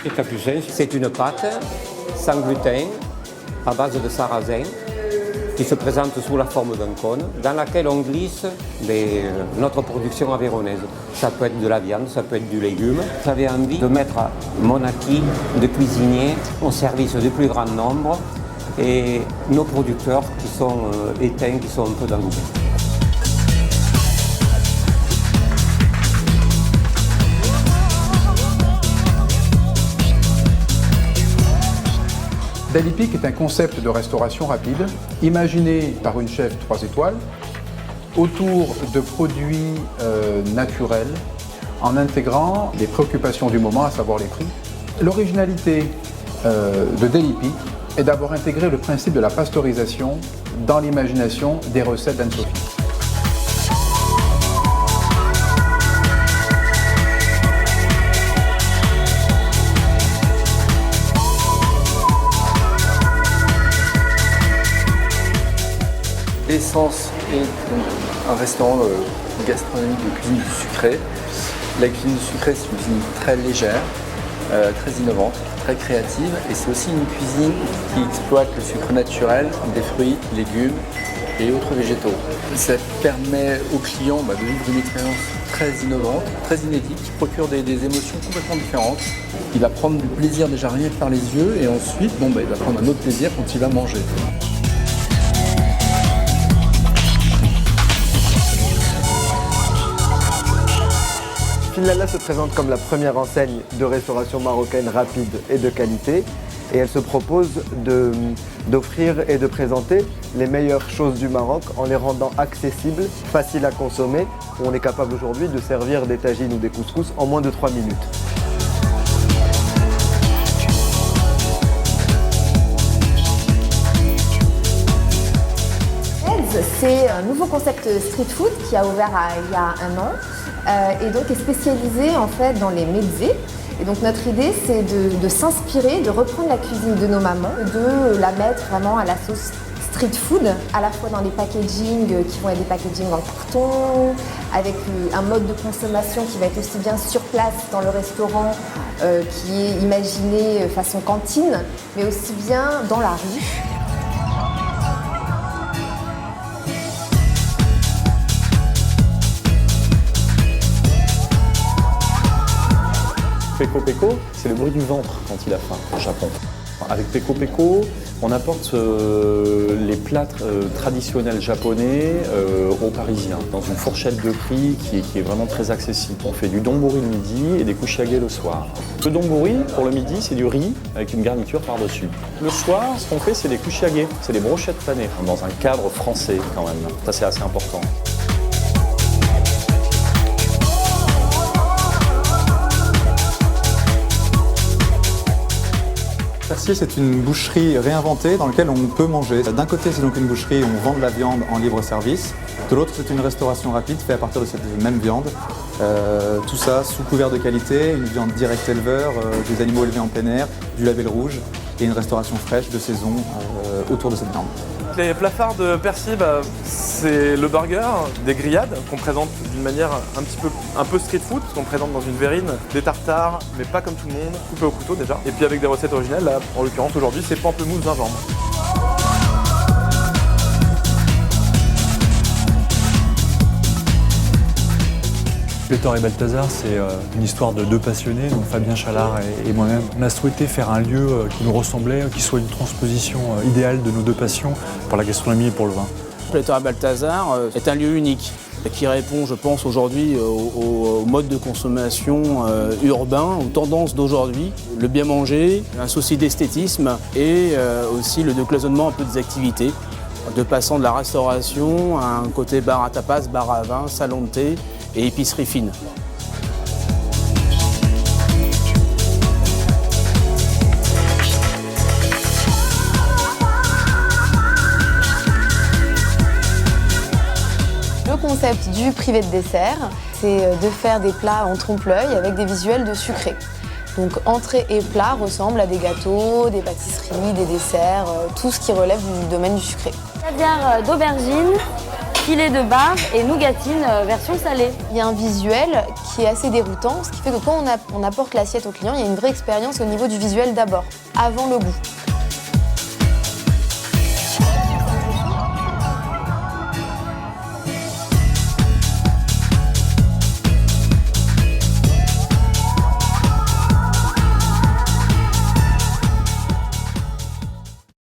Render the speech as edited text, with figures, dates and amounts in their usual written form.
Les capucins, c'est une pâte sans gluten à base de sarrasin qui se présente sous la forme d'un cône dans laquelle on glisse notre production avéronaise. Ça peut être de la viande, ça peut être du légume. J'avais envie de mettre mon acquis de cuisinier au service du plus grand nombre et nos producteurs qui sont éteints, qui sont un peu dans l'oubli. Daily Peak est un concept de restauration rapide, imaginé par une chef 3 étoiles, autour de produits naturels, en intégrant les préoccupations du moment, à savoir les prix. L'originalité de Daily Peak est d'avoir intégré le principe de la pasteurisation dans l'imagination des recettes d'Anne-Sophie. L'Essence est donc un restaurant gastronomique de cuisine sucrée. La cuisine sucrée, c'est une cuisine très légère, très innovante, très créative, et c'est aussi une cuisine qui exploite le sucre naturel des fruits, légumes et autres végétaux. Ça permet aux clients de vivre une expérience très innovante, très inédite, qui procure des émotions complètement différentes. Il va prendre du plaisir déjà rien que par les yeux, et ensuite il va prendre un autre plaisir quand il va manger. Finlalla se présente comme la première enseigne de restauration marocaine rapide et de qualité, et elle se propose d'offrir et de présenter les meilleures choses du Maroc en les rendant accessibles, faciles à consommer, où on est capable aujourd'hui de servir des tagines ou des couscous en moins de 3 minutes. C'est un nouveau concept street food qui a ouvert il y a 1 an. Et donc est spécialisé en fait dans les mezzés. Et donc notre idée c'est de s'inspirer, de reprendre la cuisine de nos mamans, de la mettre vraiment à la sauce street food, à la fois dans les packaging qui vont être des packaging en carton, avec un mode de consommation qui va être aussi bien sur place dans le restaurant, qui est imaginé façon cantine, mais aussi bien dans la rue. Peko Peko, c'est le bruit du ventre quand il a faim au Japon. Avec Peko Peko, on apporte les plats traditionnels japonais aux Parisiens, dans une fourchette de prix qui est vraiment très accessible. On fait du donburi le midi et des kuchiage le soir. Le donburi, pour le midi, c'est du riz avec une garniture par-dessus. Le soir, ce qu'on fait, c'est des kuchiage, c'est des brochettes panées, dans un cadre français quand même. Ça, c'est assez important. Percier, c'est une boucherie réinventée dans laquelle on peut manger. D'un côté, c'est donc une boucherie où on vend de la viande en libre-service. De l'autre, c'est une restauration rapide faite à partir de cette même viande. Tout ça sous couvert de qualité, une viande direct éleveur, des animaux élevés en plein air, du label rouge et une restauration fraîche de saison autour de cette viande. Les plats phares de Percy, c'est le burger, des grillades qu'on présente d'une manière un peu street food, qu'on présente dans une verrine, des tartares, mais pas comme tout le monde, coupés au couteau déjà. Et puis avec des recettes originales, là, en l'occurrence aujourd'hui, c'est pamplemousse gingembre. Pléthore et Balthazar, c'est une histoire de 2 passionnés, donc Fabien Chalard et moi-même. On a souhaité faire un lieu qui nous ressemblait, qui soit une transposition idéale de nos 2 passions pour la gastronomie et pour le vin. Pléthore et Balthazar est un lieu unique qui répond, je pense, aujourd'hui au mode de consommation urbain, aux tendances d'aujourd'hui. Le bien manger, un souci d'esthétisme et aussi le décloisonnement un peu des activités, de passant de la restauration à un côté bar à tapas, bar à vin, salon de thé et épicerie fine. Le concept du privé de dessert, c'est de faire des plats en trompe-l'œil avec des visuels de sucré. Donc entrée et plat ressemblent à des gâteaux, des pâtisseries, des desserts, tout ce qui relève du domaine du sucré. Caviar d'aubergine, filet de bar et nougatine version salée. Il y a un visuel qui est assez déroutant, ce qui fait que quand on apporte l'assiette au client, il y a une vraie expérience au niveau du visuel d'abord, avant le goût.